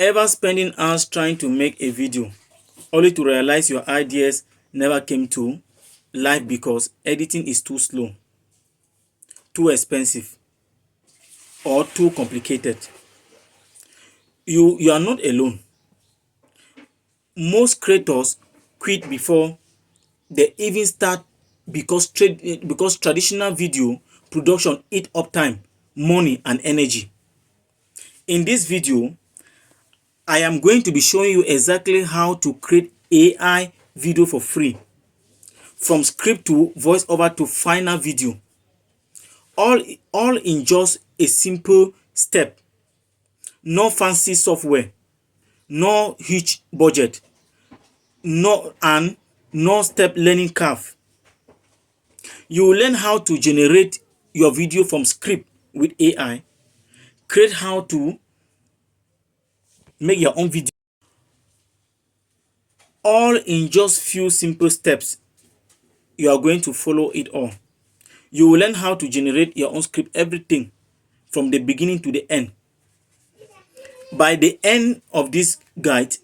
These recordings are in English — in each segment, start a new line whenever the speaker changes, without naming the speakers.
Ever spending hours trying to make a video only to realize your ideas never came to life because editing is too slow, too expensive, or too complicated? You are not alone. Most creators quit before they even start because traditional video production eat up time, money, and energy. In this video, I am going to be showing you exactly how to create AI video for free, from script to voiceover to final video, all all in just a simple step. No fancy software, no huge budget, no step learning curve. You will learn how to generate your video from script with AI, create how to make your own video, all in just few simple steps. You are going to follow it all. You will learn how to generate your own script, everything from the beginning to the end. By the end of this guide,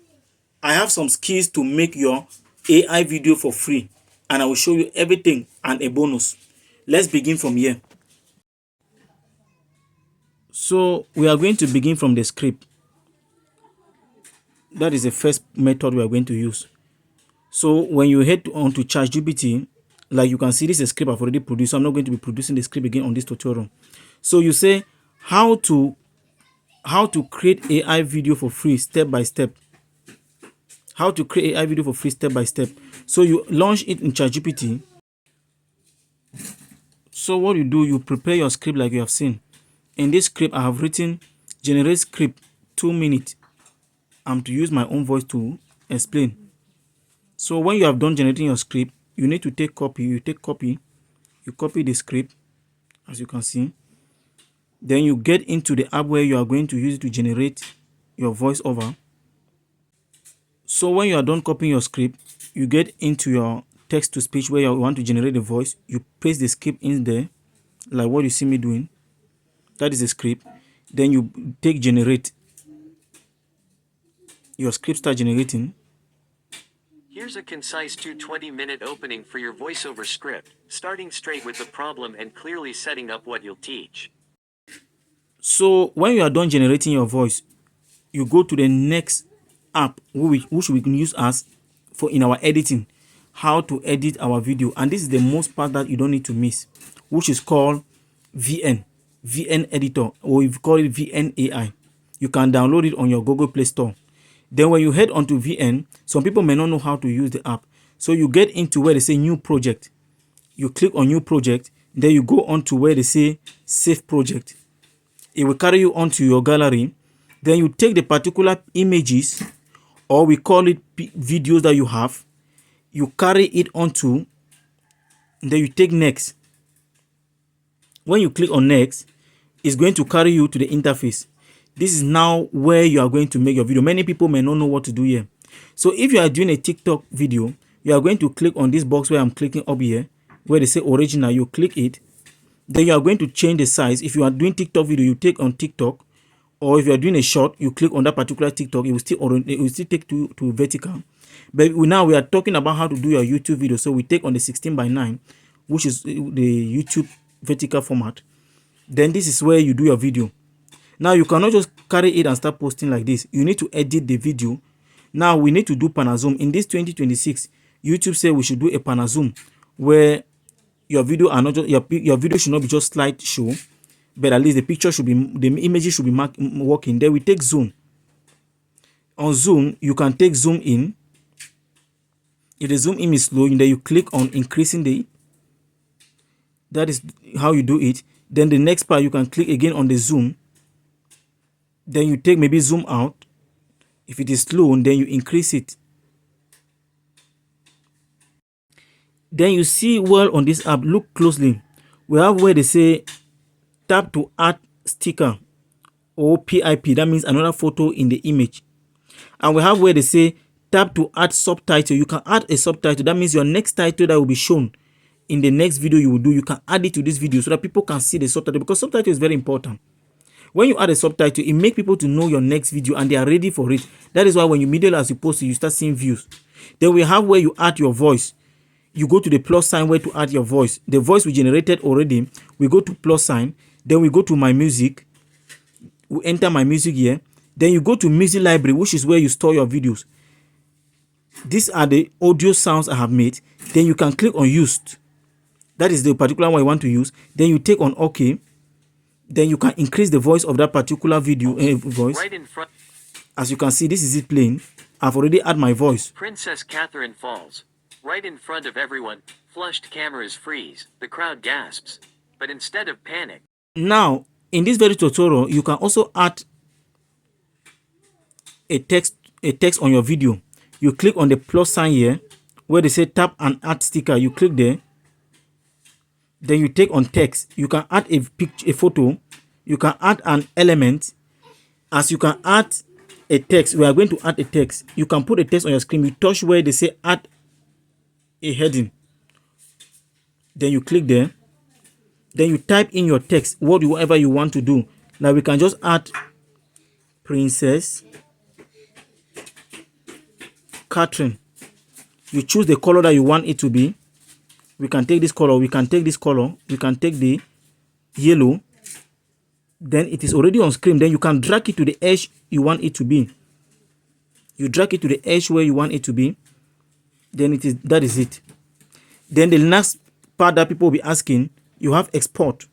I have some skills to make your AI video for free, and I will show you everything and a bonus. Let's begin from here. So we are going to begin from the script. That is the first method we are going to use. So when you head onto ChatGPT, like you can see, this is a script I've already produced. So I'm not going to be producing the script again on this tutorial. So you say how to create AI video for free step by step. How to create AI video for free step by step. So you launch it in ChatGPT. So what you do, you prepare your script like you have seen. In this script, I have written generate script 2 minutes. I'm to use my own voice to explain. So when you have done generating your script, you need to take copy. You copy the script, as you can see. Then you get into the app where you are going to use it to generate your voiceover. So when you are done copying your script, you get into your text to speech where you want to generate the voice. You paste the script in there, like what you see me doing. That is the script. Then you take generate. Your script start generating.
Here's a concise 220-minute opening for your voiceover script, starting straight with the problem and clearly setting up what you'll teach.
So when you are done generating your voice, you go to the next app which we can use as for in our editing, how to edit our video. And this is the most part that you don't need to miss, which is called VN editor, or if you call it VN AI. You can download it on your Google Play Store. Then when you head onto VN, some people may not know how to use the app. So you get into where they say new project. You click on new project, then you go on to where they say save project. It will carry you onto your gallery. Then you take the particular images, or we call it videos that you have. You carry it onto, then you take next. When you click on next, it's going to carry you to the interface. This is now where you are going to make your video. Many people may not know what to do here. So if you are doing a TikTok video, you are going to click on this box where I'm clicking up here, where they say original. You click it. Then you are going to change the size. If you are doing TikTok video, you take on TikTok. Or if you are doing a short, you click on that particular TikTok. It will still take to vertical. But now we are talking about how to do your YouTube video. So we take on the 16:9, which is the YouTube vertical format. Then this is where you do your video. Now you cannot just carry it and start posting like this. You need to edit the video. Now we need to do pana zoom. In this 2026, YouTube said we should do a pana zoom where your video are not just your video should not be just slideshow, but at least the picture should be, the images should be working. Then we take zoom. On zoom, you can take zoom in. If the zoom in is slow, then you click on increasing the. That is how you do it. Then the next part, you can click again on the zoom. Then you take maybe zoom out. If it is slow, then you increase it. Then you see well on this app, look closely. We have where they say tap to add sticker or PIP. That means another photo in the image. And we have where they say tap to add subtitle. You can add a subtitle. That means your next title that will be shown in the next video you will do, you can add it to this video so that people can see the subtitle, because subtitle is very important. When you add a subtitle, it makes people to know your next video and they are ready for it. That is why when you immediately as you post it, you start seeing views. Then we have where you add your voice. You go to the plus sign where to add your voice. The voice we generated already. We go to plus sign. Then we go to my music. We enter my music here. Then you go to music library, which is where you store your videos. These are the audio sounds I have made. Then you can click on used. That is the particular one you want to use. Then you take on OK. Then you can increase the voice of that particular video voice.
Right in front.
As you can see, this is it playing. I've already added my voice.
Princess Catherine falls. Right in front of everyone. Flushed cameras freeze. The crowd gasps. But instead of panic.
Now, in this very tutorial, you can also add a text on your video. You click on the plus sign here where they say tap and add sticker. You click there. Then you take on text. You can add a picture, a photo. You can add an element. As you can add a text, we are going to add a text. You can put a text on your screen. You touch where they say add a heading. Then you click there. Then you type in your text, whatever you want to do. Now we can just add Princess Catherine. You choose the color that you want it to be. We can take this color, we can take this color, we can take the yellow. Then it is already on screen. Then you can drag it to the edge you want it to be. You drag it to the edge where you want it to be. Then that is it. Then the next part that people will be asking, you have export.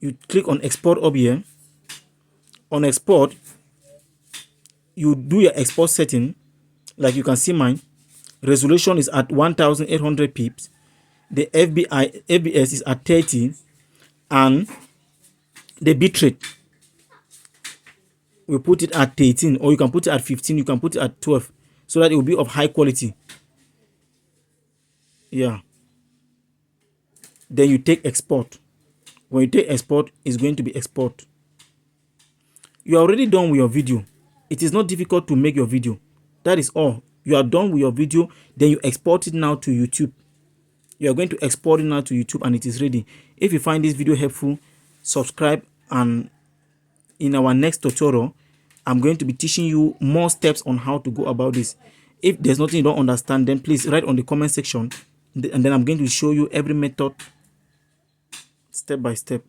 You click on export up here. On export, you do your export setting. Like you can see mine. Resolution is at 1800 pips. The FBS is at 30. And the bitrate, we put it at 18, or you can put it at 15, you can put it at 12, so that it will be of high quality. Yeah. Then you take export. When you take export, it's going to be export. You are already done with your video. It is not difficult to make your video. That is all. You are done with your video. Then you export it now to YouTube. You are going to export it now to YouTube and it is ready. If you find this video helpful, subscribe, and in our next tutorial, I'm going to be teaching you more steps on how to go about this. If there's nothing you don't understand, then please write on the comment section, and then I'm going to show you every method step by step.